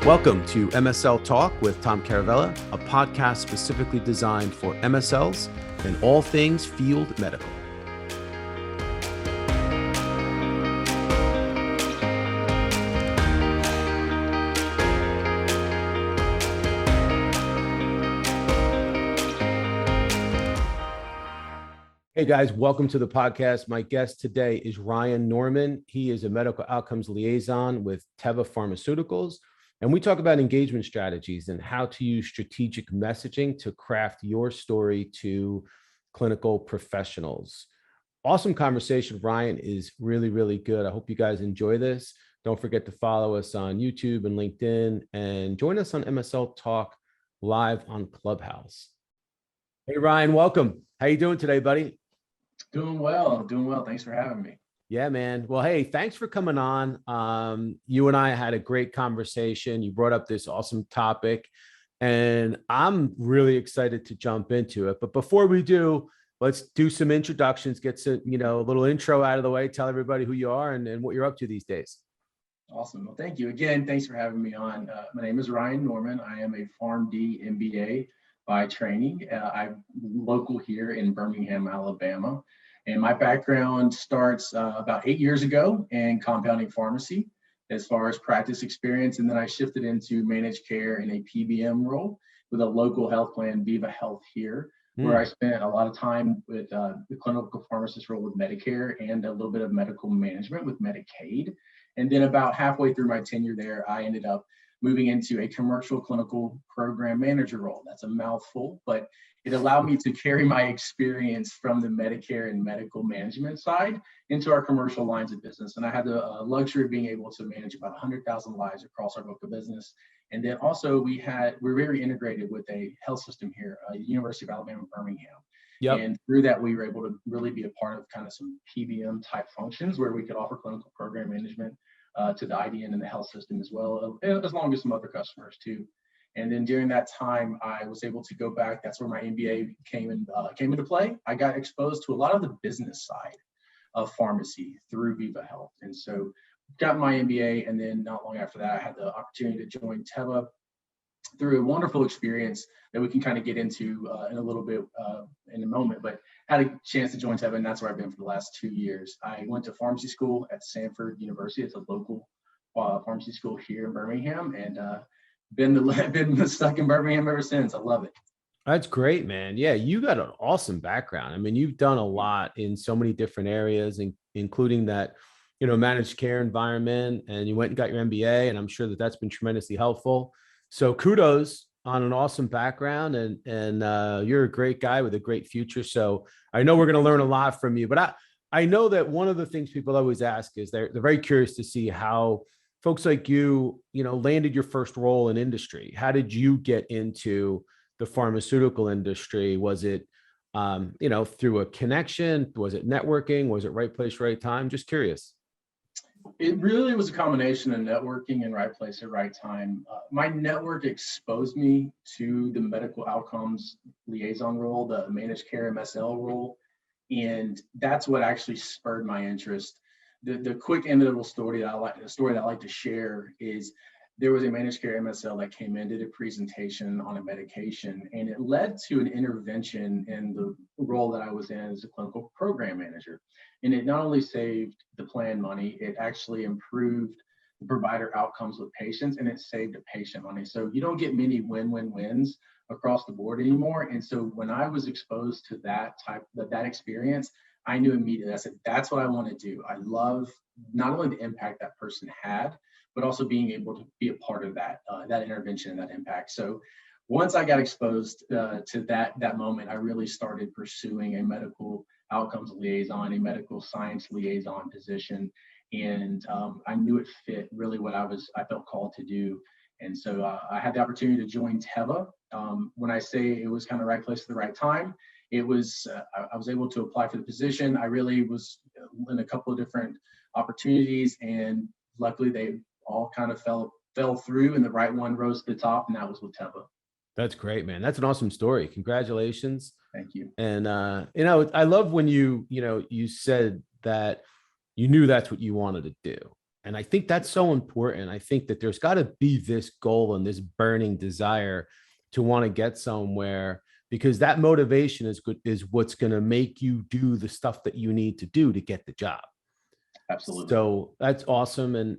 Welcome to MSL Talk with Tom Caravela, a podcast specifically designed for MSLs and all things field medical. Hey guys, welcome to the podcast. My guest today is Ryan Norman. He is a medical outcomes liaison with Teva Pharmaceuticals. And we talk about engagement strategies and how to use strategic messaging to craft your story to clinical professionals. Awesome conversation. Ryan is really, really good. I hope you guys enjoy this. Don't forget to follow us on YouTube and LinkedIn and join us on MSL Talk live on Clubhouse. Hey, Ryan, welcome. How you doing today, buddy? Doing well. Thanks for having me. Yeah, man. Well, hey, thanks for coming on. You and I had a great conversation. You brought up this awesome topic, and I'm really excited to jump into it. But before we do, let's do some introductions, get some, a little intro out of the way. Tell everybody who you are and what you're up to these days. Awesome. Well, thank you again. Thanks for having me on. My name is Ryan Norman. I am a PharmD MBA by training. I'm local here in Birmingham, Alabama. And my background starts about 8 years ago in compounding pharmacy as far as practice experience. And then I shifted into managed care in a PBM role with a local health plan, Viva Health here, where I spent a lot of time with the clinical pharmacist role with Medicare and a little bit of medical management with Medicaid. And then about halfway through my tenure there, I ended up moving into a commercial clinical program manager role. That's a mouthful, but it allowed me to carry my experience from the Medicare and medical management side into our commercial lines of business. And I had the luxury of being able to manage about 100,000 lives across our book of business. And then also we're very integrated with a health system here, University of Alabama, Birmingham. Yep. And through that, we were able to really be a part of kind of some PBM type functions where we could offer clinical program management to the IDN and the health system as well, as long as some other customers too. And then during that time, I was able to go back. That's where my MBA came into play. I got exposed to a lot of the business side of pharmacy through Viva Health. And so got my MBA. And then not long after that, I had the opportunity to join Teva through a wonderful experience that we can kind of get into in a little bit in a moment, but had a chance to join Teva, and that's where I've been for the last 2 years. I went to pharmacy school at Sanford University. It's a local pharmacy school here in Birmingham, and been stuck in Birmingham ever since. I love it. That's great, man. Yeah, you got an awesome background. I mean, you've done a lot in so many different areas, including that, managed care environment, and you went and got your MBA, and I'm sure that that's been tremendously helpful. So kudos on an awesome background, and you're a great guy with a great future. So I know we're going to learn a lot from you, but I know that one of the things people always ask is they're very curious to see how folks like you, landed your first role in industry. How did you get into the pharmaceutical industry? Was it, through a connection? Was it networking? Was it right place, right time? Just curious. It really was a combination of networking and right place at right time. My network exposed me to the medical outcomes liaison role, the managed care MSL role, and that's what actually spurred my interest. The quick end of the story that I like to share is there was a managed care MSL that came in, did a presentation on a medication, and it led to an intervention in the role that I was in as a clinical program manager. And it not only saved the plan money, it actually improved the provider outcomes with patients, and it saved the patient money. So you don't get many win-win-wins across the board anymore. And so when I was exposed to that experience, I knew immediately, I said, that's what I want to do. I love not only the impact that person had, but also being able to be a part of that intervention and that impact. So once I got exposed to that moment, I really started pursuing a medical outcomes liaison, a medical science liaison position. And I knew it fit really what I felt called to do. And so I had the opportunity to join Teva. When I say it was kind of right place at the right time, it was, I was able to apply for the position. I really was in a couple of different opportunities, and luckily they all kind of fell through, and the right one rose to the top, and that was with Teva. That's great, man. That's an awesome story. Congratulations. Thank you. And, I love when you said that you knew that's what you wanted to do. And I think that's so important. I think that there's got to be this goal and this burning desire to want to get somewhere, because that motivation is good, is what's going to make you do the stuff that you need to do to get the job. Absolutely. So that's awesome.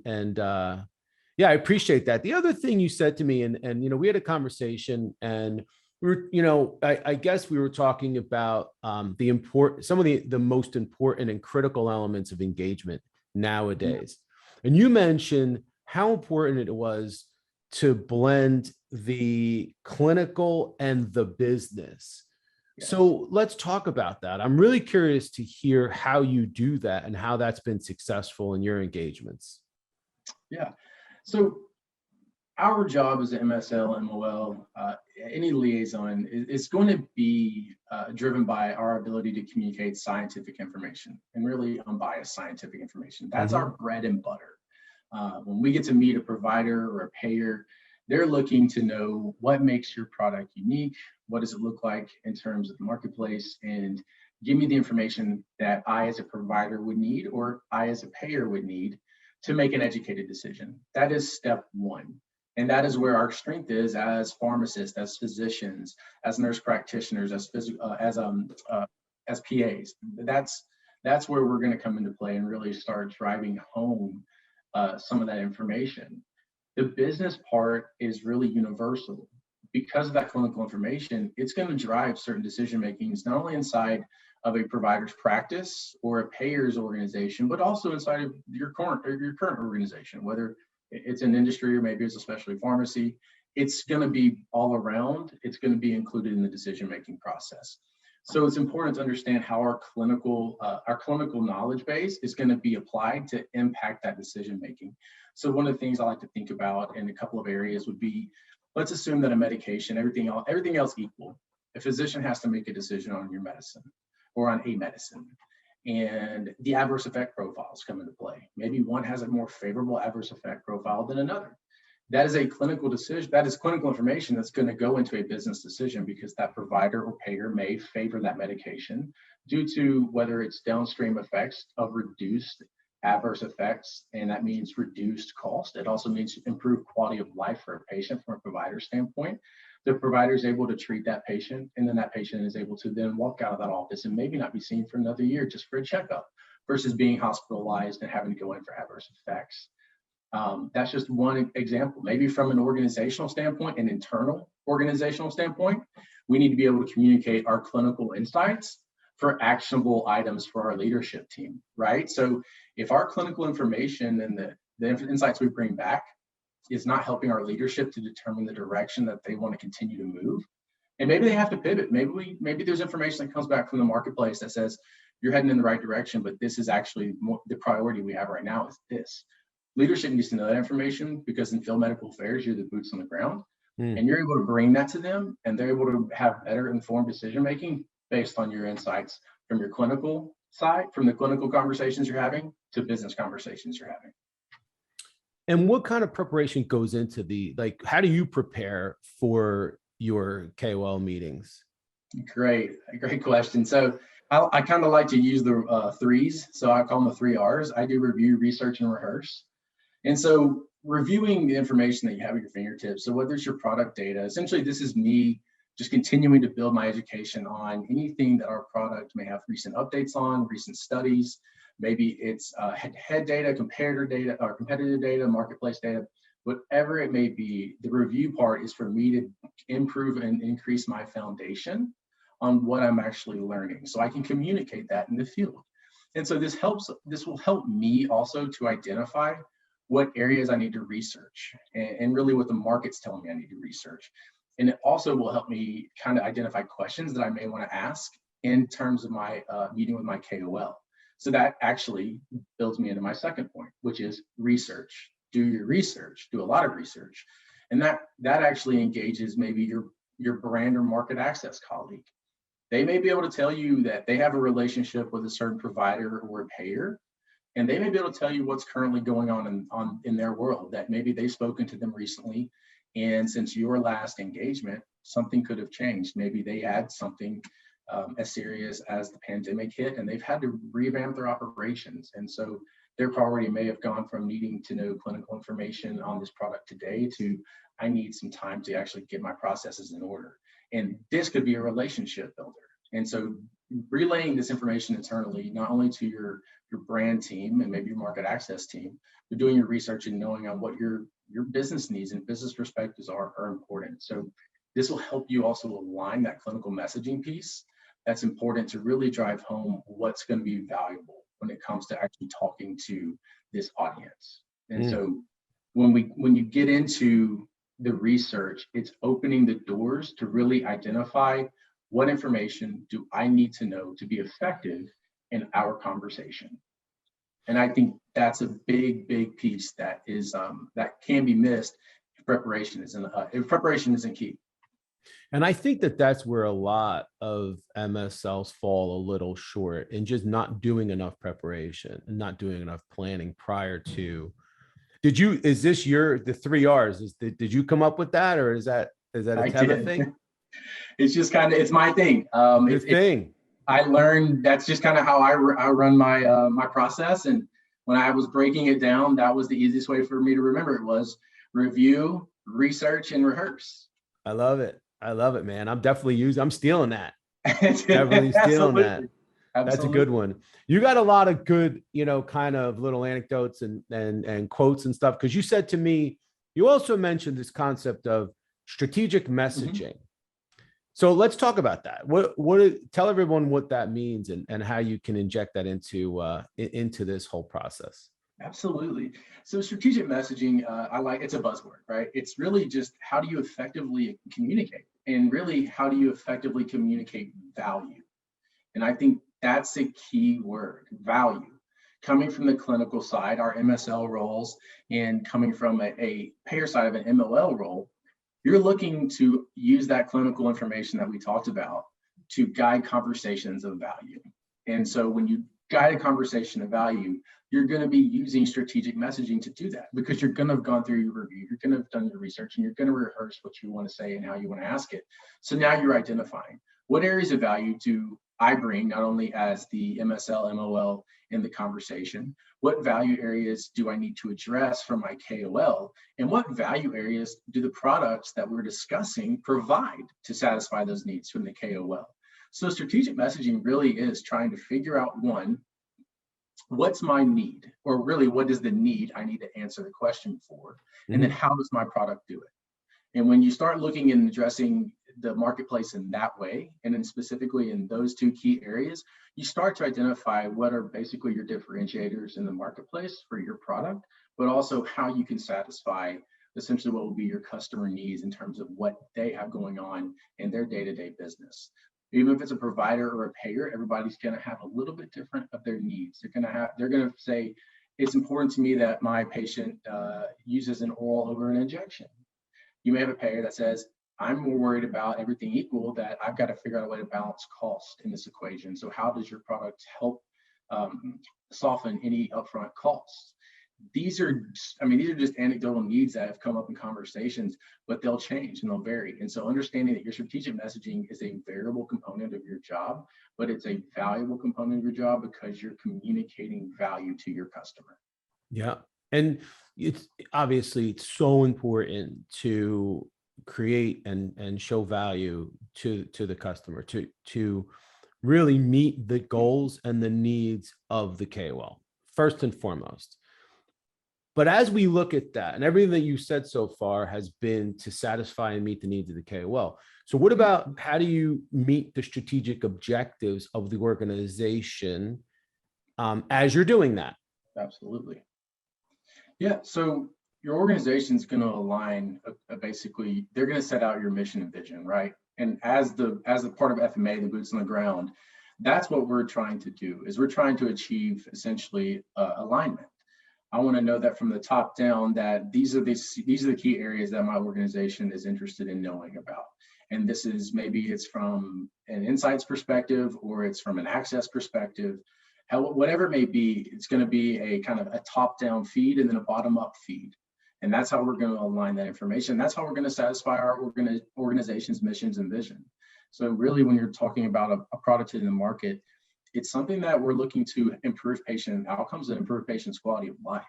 Yeah, I appreciate that. The other thing you said to me, we had a conversation, and we were, I guess we were talking about some of the most important and critical elements of engagement nowadays. And you mentioned how important it was to blend the clinical and the business. Yes. So let's talk about that. I'm really curious to hear how you do that and how that's been successful in your engagements. Yeah. So our job as an MSL, MOL, any liaison is going to be driven by our ability to communicate scientific information, and really unbiased scientific information. That's our bread and butter. When we get to meet a provider or a payer, they're looking to know what makes your product unique, what does it look like in terms of the marketplace, and give me the information that I as a provider would need, or I as a payer would need, to make an educated decision. That is step one. And that is where our strength is as pharmacists, as physicians, as nurse practitioners, as PAs. That's where we're going to come into play and really start driving home some of that information. The business part is really universal. Because of that clinical information, it's going to drive certain decision makings, not only inside of a provider's practice or a payer's organization, but also inside of your current organization, whether it's an industry or maybe it's a specialty pharmacy. It's going to be all around. It's going to be included in the decision-making process. So it's important to understand how our clinical knowledge base is going to be applied to impact that decision-making. So one of the things I like to think about in a couple of areas would be, let's assume that a medication, everything else equal, a physician has to make a decision on your medicine or on a medicine, and the adverse effect profiles come into play. Maybe one has a more favorable adverse effect profile than another. That is a clinical decision. That is clinical information that's going to go into a business decision, because that provider or payer may favor that medication due to whether it's downstream effects of reduced adverse effects, and that means reduced cost. It also means improved quality of life for a patient from a provider standpoint. The provider is able to treat that patient, and then that patient is able to then walk out of that office and maybe not be seen for another year just for a checkup, versus being hospitalized and having to go in for adverse effects. That's just one example. Maybe from an organizational standpoint, an internal organizational standpoint, we need to be able to communicate our clinical insights for actionable items for our leadership team, right? So if our clinical information and the insights we bring back is not helping our leadership to determine the direction that they want to continue to move, and maybe they have to pivot. Maybe there's information that comes back from the marketplace that says you're heading in the right direction, but this is actually the priority we have right now is this. Leadership needs to know that information, because in field medical affairs, you're the boots on the ground, and you're able to bring that to them, and they're able to have better informed decision making based on your insights from your clinical side, from the clinical conversations you're having to business conversations you're having. And what kind of preparation goes into how do you prepare for your KOL meetings? Great question. So I kind of like to use the threes. So I call them the 3 R's. I do review, research, and rehearse. And so reviewing the information that you have at your fingertips. So whether it's your product data, essentially this is me just continuing to build my education on anything that our product may have recent updates on, recent studies. Maybe it's head-to-head data, comparator data, or competitive data, marketplace data, whatever it may be. The review part is for me to improve and increase my foundation on what I'm actually learning, so I can communicate that in the field. And so this will help me also to identify what areas I need to research, and really what the market's telling me I need to research. And it also will help me kind of identify questions that I may want to ask in terms of my meeting with my KOL. So that actually builds me into my second point, which is research. Do your research, do a lot of research. And that actually engages maybe your brand or market access colleague. They may be able to tell you that they have a relationship with a certain provider or a payer, and they may be able to tell you what's currently going on in their world, that maybe they've spoken to them recently, and since your last engagement, something could have changed. Maybe they had something as serious as the pandemic hit, and they've had to revamp their operations. And so their priority may have gone from needing to know clinical information on this product today to I need some time to actually get my processes in order. And this could be a relationship builder. And so relaying this information internally, not only to your brand team and maybe your market access team, but doing your research and knowing on what your business needs and business perspectives are important. So this will help you also align that clinical messaging piece that's important to really drive home what's going to be valuable when it comes to actually talking to this audience. And so when you get into the research, it's opening the doors to really identify what information do I need to know to be effective in our conversation. And I think that's a big piece that is that can be missed if preparation isn't key. And I think that that's where a lot of MSLs fall a little short in just not doing enough preparation and not doing enough planning prior to. Is this the 3 R's? Did you come up with that, or is that a Teva thing? It's just it's my thing. I learned that's just kind of how I run my my process. And when I was breaking it down, that was the easiest way for me to remember it was review, research, and rehearse. I love it, man. I'm stealing that. Definitely stealing that. That's a good one. You got a lot of good, kind of little anecdotes and quotes and stuff. Because you said to me, you also mentioned this concept of strategic messaging. So let's talk about that. Tell everyone what that means and how you can inject that into this whole process. Absolutely. So strategic messaging, it's a buzzword, right? It's really just how do you effectively communicate, and really how do you effectively communicate value? And I think that's a key word, value. Coming from the clinical side, our MSL roles, and coming from a payer side of an MLL role, you're looking to use that clinical information that we talked about to guide conversations of value. And so when you guide a conversation of value, you're going to be using strategic messaging to do that, because you're going to have gone through your review, you're going to have done your research, and you're going to rehearse what you want to say and how you want to ask it. So now you're identifying what areas of value do I bring, not only as the MSL, MOL in the conversation, what value areas do I need to address from my KOL, and what value areas do the products that we're discussing provide to satisfy those needs from the KOL. So strategic messaging really is trying to figure out, one, what's my need, or really what is the need I need to answer the question for, and then how does my product do it? And when you start looking and addressing the marketplace in that way, and then specifically in those two key areas, you start to identify what are basically your differentiators in the marketplace for your product, but also how you can satisfy essentially what will be your customer needs in terms of what they have going on in their day-to-day business. Even if it's a provider or a payer, everybody's going to have a little bit different of their needs. They're going to say, it's important to me that my patient uses an oral over an injection. You may have a payer that says, I'm more worried about everything equal, that I've got to figure out a way to balance cost in this equation. So how does your product help soften any upfront costs? These are just anecdotal needs that have come up in conversations, but they'll change and they'll vary. And so understanding that your strategic messaging is a variable component of your job, but it's a valuable component of your job because you're communicating value to your customer. Yeah. And it's so important to create and show value to the customer, to really meet the goals and the needs of the KOL first and foremost. But as we look at that, and everything that you said so far has been to satisfy and meet the needs of the KOL. So what about how do you meet the strategic objectives of the organization as you're doing that? Absolutely. Yeah. So your organization is going to align, basically, they're going to set out your mission and vision, right? And as the part of FMA, the boots on the ground, that's what we're trying to do, is we're trying to achieve essentially alignment. I want to know that from the top down that these are the key areas that my organization is interested in knowing about. And this is, maybe it's from an insights perspective, or it's from an access perspective. Whatever it may be, it's going to be a kind of a top-down feed and then a bottom-up feed. And that's how we're going to align that information. That's how we're going to satisfy our organization's missions and vision. So really, when you're talking about a product in the market, it's something that we're looking to improve patient outcomes and improve patients' quality of life.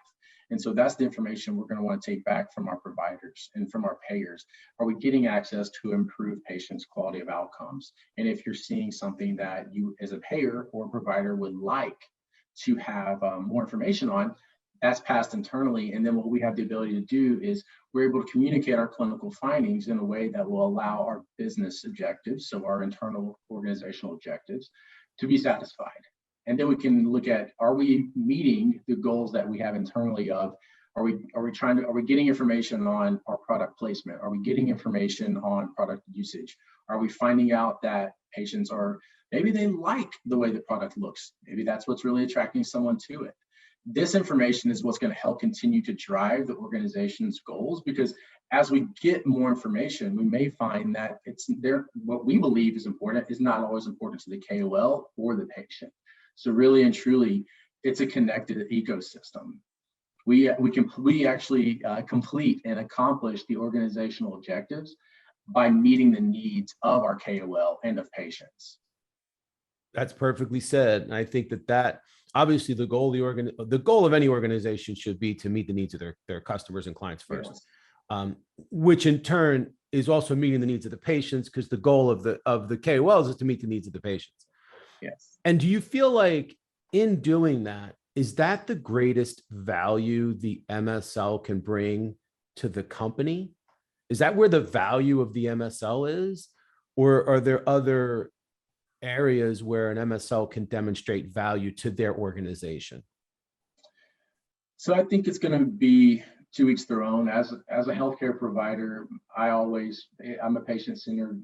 And so that's the information we're going to want to take back from our providers and from our payers. Are we getting access to improve patients' quality of outcomes? And if you're seeing something that you as a payer or provider would like to have more information on, that's passed internally. And then what we have the ability to do is we're able to communicate our clinical findings in a way that will allow our business objectives, so our internal organizational objectives, to be satisfied. And then we can look at, are we meeting the goals that we have internally of, are we getting information on our product placement? Are we getting information on product usage? Are we finding out that patients maybe they like the way the product looks? Maybe that's what's really attracting someone to it. This information is what's going to help continue to drive the organization's goals, because as we get more information, we may find that what we believe is important is not always important to the KOL or the patient. So really and truly, it's a connected ecosystem. We actually complete and accomplish the organizational objectives by meeting the needs of our KOL and of patients. That's perfectly said. And I think that obviously the goal of any organization should be to meet the needs of their customers and clients first, yes. Which in turn is also meeting the needs of the patients, because the goal of the KOLs is to meet the needs of the patients. Yes. And do you feel like in doing that, is that the greatest value the MSL can bring to the company? Is that where the value of the MSL is? Or are there other areas where an MSL can demonstrate value to their organization? So I think it's going to be to each their own. As a healthcare provider, I'm a patient-centered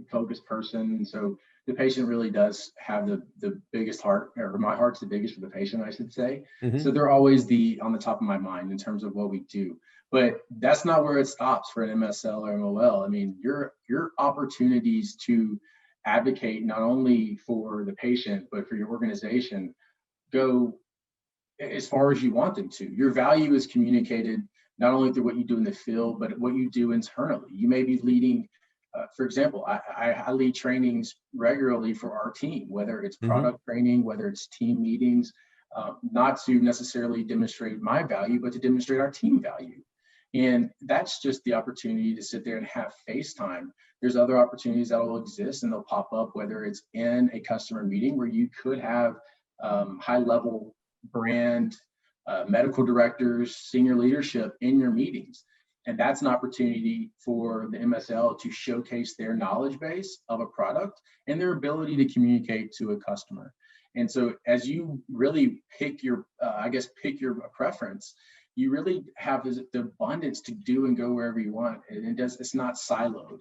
focused person. And so the patient really does have the biggest heart, or my heart's the biggest for the patient, I should say. Mm-hmm. So they're always on the top of my mind in terms of what we do. But that's not where it stops for an MSL or MOL. I mean, your opportunities to advocate not only for the patient, but for your organization go as far as you want them to. Your value is communicated not only through what you do in the field, but what you do internally. You may be leading, for example, I lead trainings regularly for our team, whether it's product mm-hmm. training, whether it's team meetings, not to necessarily demonstrate my value, but to demonstrate our team value. And that's just the opportunity to sit there and have face time. There's other opportunities that will exist and they'll pop up, whether it's in a customer meeting where you could have high-level brand, medical directors, senior leadership in your meetings. And that's an opportunity for the MSL to showcase their knowledge base of a product and their ability to communicate to a customer. And so as you really pick your preference, you really have the abundance to do and go wherever you want. It's not siloed.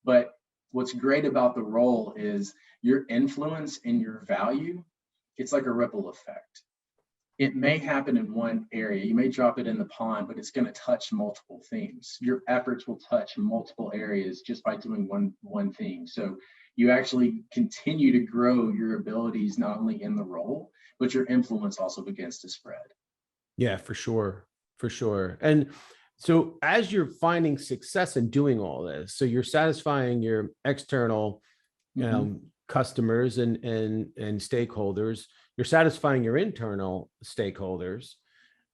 But what's great about the role is your influence and your value. It's like a ripple effect. It may happen in one area. You may drop it in the pond, but it's going to touch multiple things. Your efforts will touch multiple areas just by doing one thing. So you actually continue to grow your abilities, not only in the role, but your influence also begins to spread. Yeah, for sure. For sure. And so as you're finding success in doing all this, so you're satisfying your external mm-hmm. Customers and stakeholders, you're satisfying your internal stakeholders.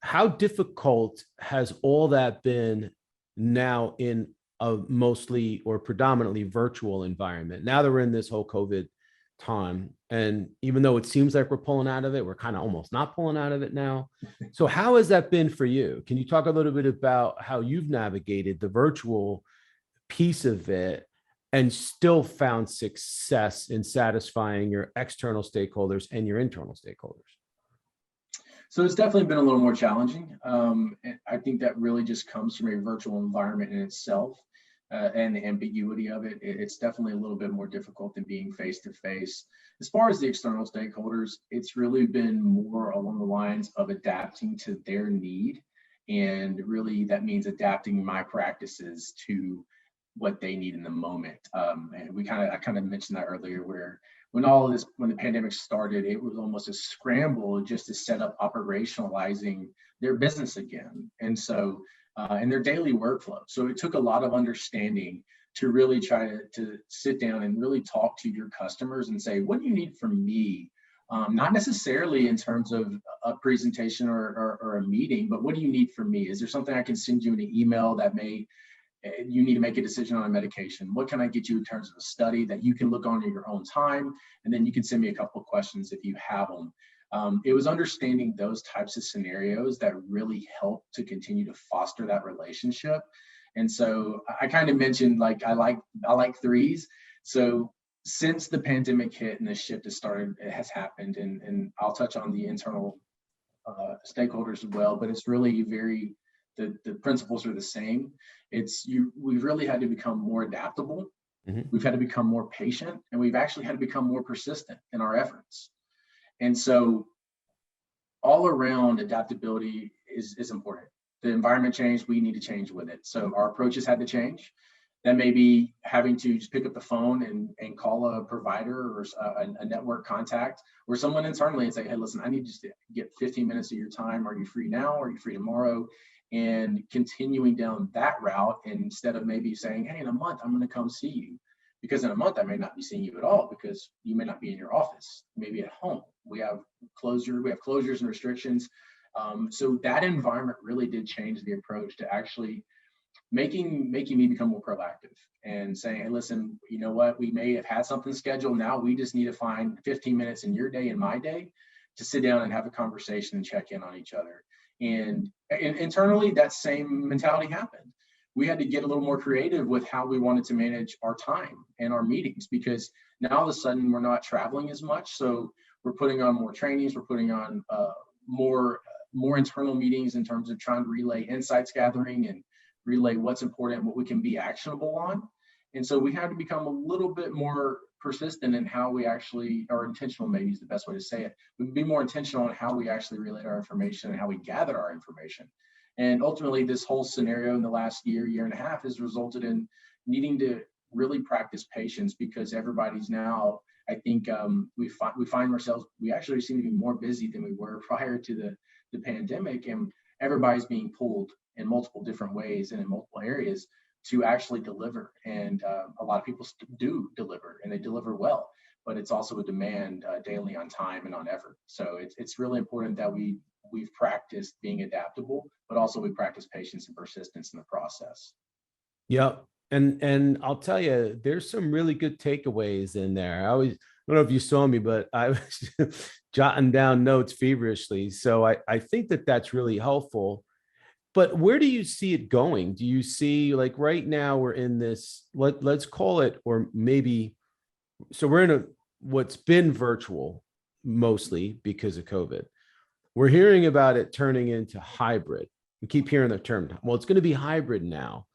How difficult has all that been now in a mostly or predominantly virtual environment? Now that we're in this whole COVID time, and even though it seems like we're pulling out of it, we're kind of almost not pulling out of it now. So how has that been for you? Can you talk a little bit about how you've navigated the virtual piece of it and still found success in satisfying your external stakeholders and your internal stakeholders? So it's definitely been a little more challenging. And I think that really just comes from a virtual environment in itself. And the ambiguity of it, it's definitely a little bit more difficult than being face-to-face. As far as the external stakeholders, it's really been more along the lines of adapting to their need. And really that means adapting my practices to what they need in the moment. And I kind of mentioned that earlier, where when the pandemic started, it was almost a scramble just to set up operationalizing their business again. And so in their daily workflow. So it took a lot of understanding to really try to sit down and really talk to your customers and say, what do you need from me Not necessarily in terms of a presentation or a meeting, but what do you need from me? Is there something I can send you in an email that you need to make a decision on a medication? What can I get you in terms of a study that you can look on in your own time? And then you can send me a couple of questions if you have them. It was understanding those types of scenarios that really help to continue to foster that relationship. And so I kind of mentioned, like, I like threes. So since the pandemic hit and the shift has happened, and I'll touch on the internal stakeholders as well, but it's really the principles are the same. We've really had to become more adaptable. Mhm. We've had to become more patient, and we've actually had to become more persistent in our efforts. And so all around, adaptability is important. The environment changed, we need to change with it. So our approaches had to change. That may be having to just pick up the phone and call a provider or a network contact or someone internally and say, hey, listen, I need just to get 15 minutes of your time. Are you free now? Are you free tomorrow? And continuing down that route, instead of maybe saying, hey, in a month, I'm going to come see you. Because in a month, I may not be seeing you at all because you may not be in your office, maybe at home. We have closures and restrictions. So that environment really did change the approach to actually making me become more proactive and saying, hey, listen, you know what, we may have had something scheduled. Now we just need to find 15 minutes in your day and my day to sit down and have a conversation and check in on each other. And internally, that same mentality happened. We had to get a little more creative with how we wanted to manage our time and our meetings, because now all of a sudden we're not traveling as much. So we're putting on more trainings, we're putting on more internal meetings in terms of trying to relay insights gathering and relay what's important, what we can be actionable on. And so we had to become a little bit more persistent in how we actually, or intentional maybe is the best way to say it. We'd be more intentional on how we actually relay our information and how we gather our information. And ultimately, this whole scenario in the last year and a half has resulted in needing to really practice patience, because everybody's now, I think we find ourselves, we actually seem to be more busy than we were prior to the pandemic, and everybody's being pulled in multiple different ways and in multiple areas to actually deliver. And a lot of people do deliver, and they deliver well, but it's also a demand daily on time and on effort. So it's really important that we've practiced being adaptable, but also we practice patience and persistence in the process. Yep. And I'll tell you, there's some really good takeaways in there. I don't know if you saw me, but I was jotting down notes feverishly. So I think that that's really helpful. But where do you see it going? Do you see, like, right now we're in this, let's call it, or maybe, so we're in what's been virtual mostly because of COVID. We're hearing about it turning into hybrid. We keep hearing the term, well, it's going to be hybrid now,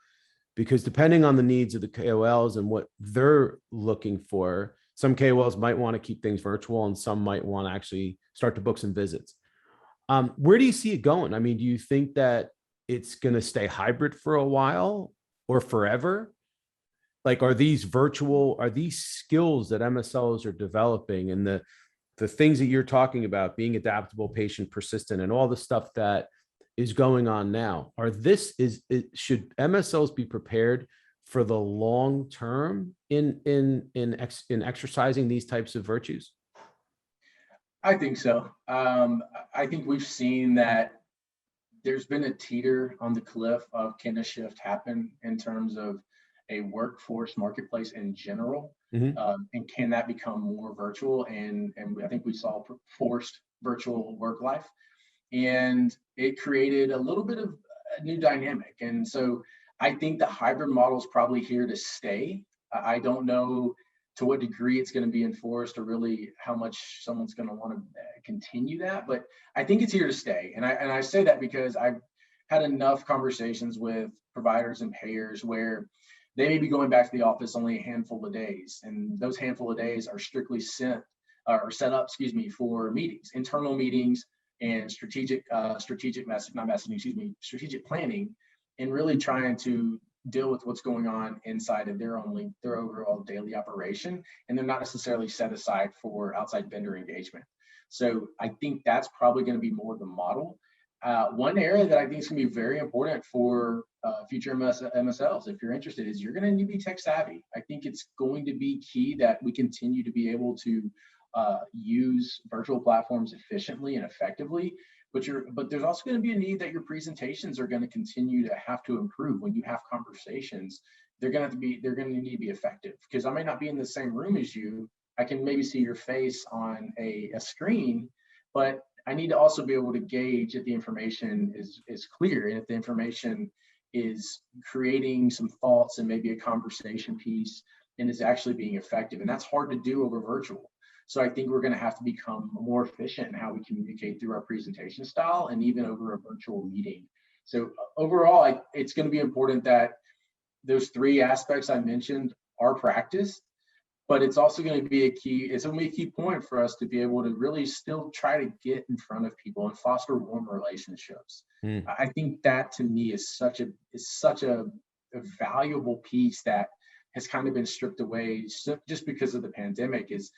because depending on the needs of the KOLs and what they're looking for, some KOLs might want to keep things virtual and some might want to actually start to book some visits. Where do you see it going? I mean, do you think that it's going to stay hybrid for a while or forever? Like, are these skills that MSLs are developing, and the things that you're talking about, being adaptable, patient, persistent, and all the stuff that is going on now, should MSLs be prepared for the long term in exercising these types of virtues? I think so. I think we've seen that there's been a teeter on the cliff of, can a shift happen in terms of a workforce marketplace in general? Mhm. And can that become more virtual? And I think we saw forced virtual work life, and it created a little bit of a new dynamic. And so I think the hybrid model is probably here to stay. I don't know to what degree it's going to be enforced, or really how much someone's going to want to continue that, but I think it's here to stay. And I say that because I've had enough conversations with providers and payers where they may be going back to the office only a handful of days, and those handful of days are strictly set up, for meetings, internal meetings, and strategic planning, and really trying to deal with what's going on inside of their overall daily operation, and they're not necessarily set aside for outside vendor engagement. So I think that's probably going to be more the model. One area that I think is going to be very important for future MSLs, if you're interested, is you're going to need to be tech savvy. I think it's going to be key that we continue to be able to use virtual platforms efficiently and effectively, but there's also going to be a need that your presentations are going to continue to have to improve. When you have conversations, they're going to need to be effective, because I might not be in the same room as you. I can maybe see your face on a screen, but I need to also be able to gauge if the information is clear, and if the information is creating some thoughts and maybe a conversation piece and is actually being effective. And that's hard to do over virtual. So I think we're going to have to become more efficient in how we communicate through our presentation style, and even over a virtual meeting. So overall, it's going to be important that those three aspects I mentioned are practiced, but it's also going to be it's going to be a key point for us to be able to really still try to get in front of people and foster warm relationships. I think that, to me, is such a valuable piece that has kind of been stripped away just because of the pandemic. Is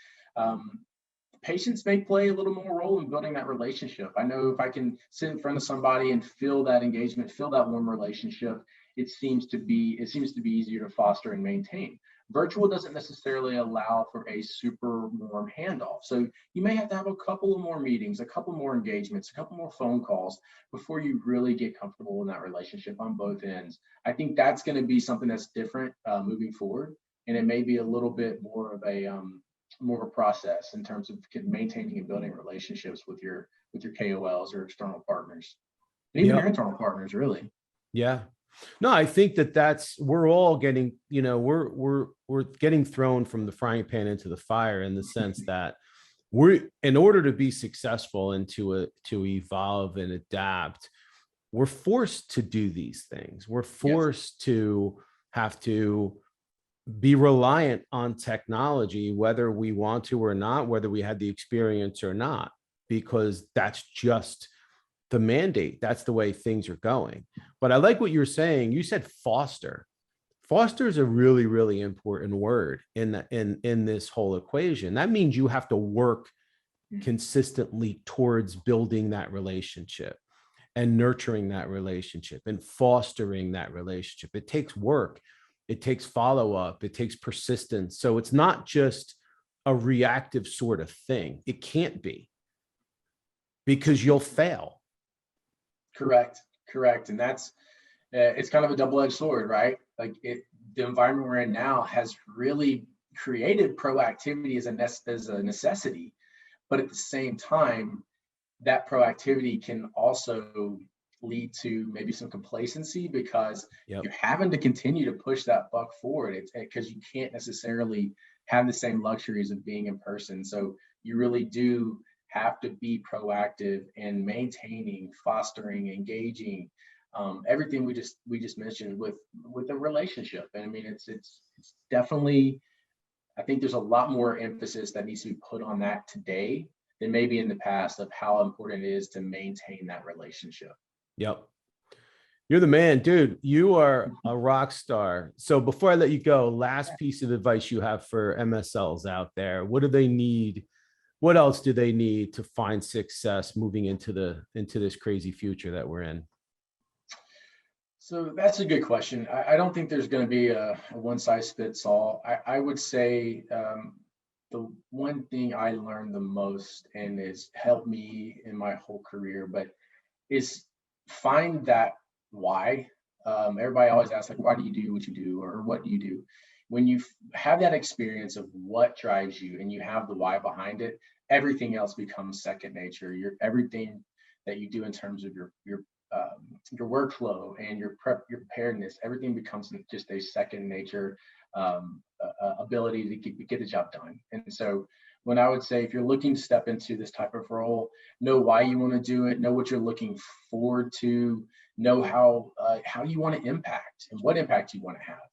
patients may play a little more role in building that relationship. I know if I can sit in front of somebody and feel that engagement, feel that warm relationship, it seems to be easier to foster and maintain. Virtual doesn't necessarily allow for a super warm handoff. So you may have to have a couple of more meetings, a couple more engagements, a couple more phone calls before you really get comfortable in that relationship on both ends. I think that's going to be something that's different moving forward. And it may be a little bit more of a process in terms of maintaining and building relationships with your KOLs or external partners, and even your internal partners, really. Yeah. No, I think we're all getting, we're getting thrown from the frying pan into the fire, in the sense that in order to be successful and to evolve and adapt, we're forced to do these things. We're forced to have to be reliant on technology, whether we want to or not, whether we had the experience or not, because that's just the mandate. That's the way things are going. But I like what you're saying. You said foster. Foster is a really, really important word in this whole equation. That means you have to work consistently towards building that relationship and nurturing that relationship and fostering that relationship. It takes work. It takes follow-up. It takes persistence. So it's not just a reactive sort of thing. It can't be, because you'll fail. Correct. And that's, it's kind of a double-edged sword, right? Like the environment we're in now has really created proactivity as a necessity, but at the same time, that proactivity can also lead to maybe some complacency, because you're having to continue to push that buck forward. It's because you can't necessarily have the same luxuries of being in person. So you really do have to be proactive in maintaining, fostering, engaging, everything we just mentioned with a relationship. And I mean, it's definitely, I think there's a lot more emphasis that needs to be put on that today than maybe in the past, of how important it is to maintain that relationship. Yep. You're the man, dude. You are a rock star. So before I let you go, last piece of advice you have for MSLs out there. What do they need? What else do they need to find success moving into this crazy future that we're in? So that's a good question. I don't think there's going to be a one size fits all. I would say the one thing I learned the most, and it's helped me in my whole career, but is find that why. Everybody always asks, like, why do you do what you do, or what do you do? When you have that experience of what drives you and you have the why behind it, everything else becomes second nature. Everything that you do in terms of your workflow and your preparedness, everything becomes just a second nature ability to get the job done. And so when I would say, if you're looking to step into this type of role, know why you want to do it, know what you're looking forward to, know how you want to impact and what impact you want to have.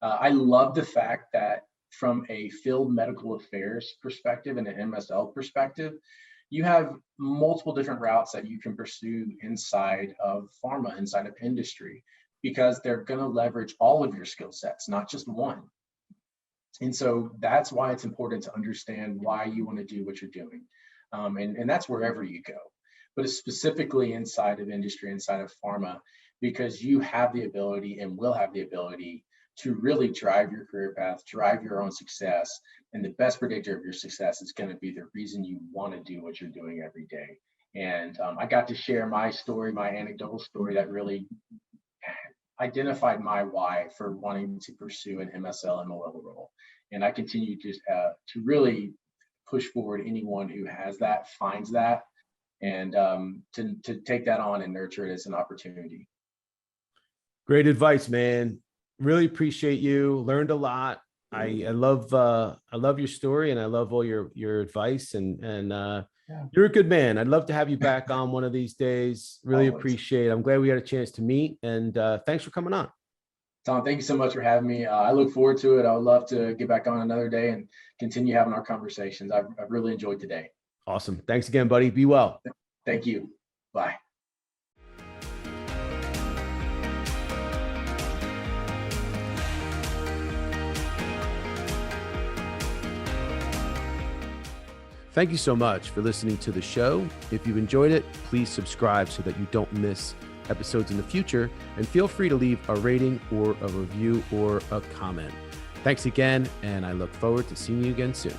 I love the fact that from a field medical affairs perspective and an MSL perspective, you have multiple different routes that you can pursue inside of pharma, inside of industry, because they're going to leverage all of your skill sets, not just one. And so that's why it's important to understand why you want to do what you're doing. And that's wherever you go, but it's specifically inside of industry, inside of pharma, because you have the ability and will have the ability to really drive your career path, drive your own success. And the best predictor of your success is going to be the reason you want to do what you're doing every day. And I got to share my story, my anecdotal story that really identified my why for wanting to pursue an MSL MOL role. And I continue to really push forward anyone who has that, finds that, and to take that on and nurture it as an opportunity. Great advice, man. Really appreciate you. Learned a lot. I love your story, and I love all your advice, and you're a good man. I'd love to have you back on one of these days. Really appreciate it. I'm glad we had a chance to meet, and thanks for coming on. Tom, thank you so much for having me. I look forward to it. I would love to get back on another day and continue having our conversations. I've really enjoyed today. Awesome. Thanks again, buddy. Be well. Thank you. Bye. Thank you so much for listening to the show. If you've enjoyed it, please subscribe so that you don't miss episodes in the future, and feel free to leave a rating or a review or a comment. Thanks again, and I look forward to seeing you again soon.